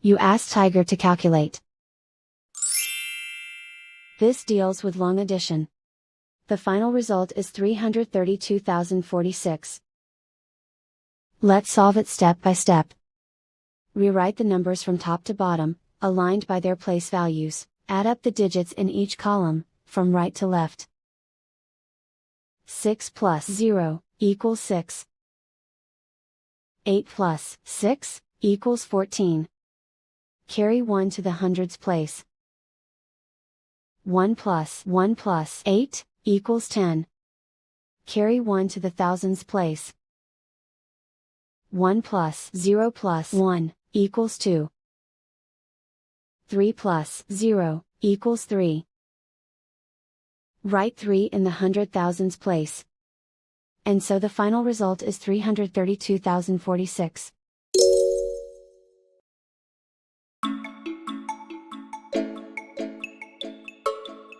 You ask Tiger to calculate. This deals with long addition. The final result is 332,046. Let's solve it step by step. Rewrite the numbers from top to bottom, aligned by their place values. Add up the digits in each column, from right to left. 6 plus 0 equals 6. 8 plus 6 equals 14. Carry 1 to the hundreds place. 1 plus 8 equals 10. Carry 1 to the thousands place. 1 plus 0 plus 1 equals 2. 3 plus 0 equals 3. Write 3 in the hundred thousands place. And so the final result is 332,046.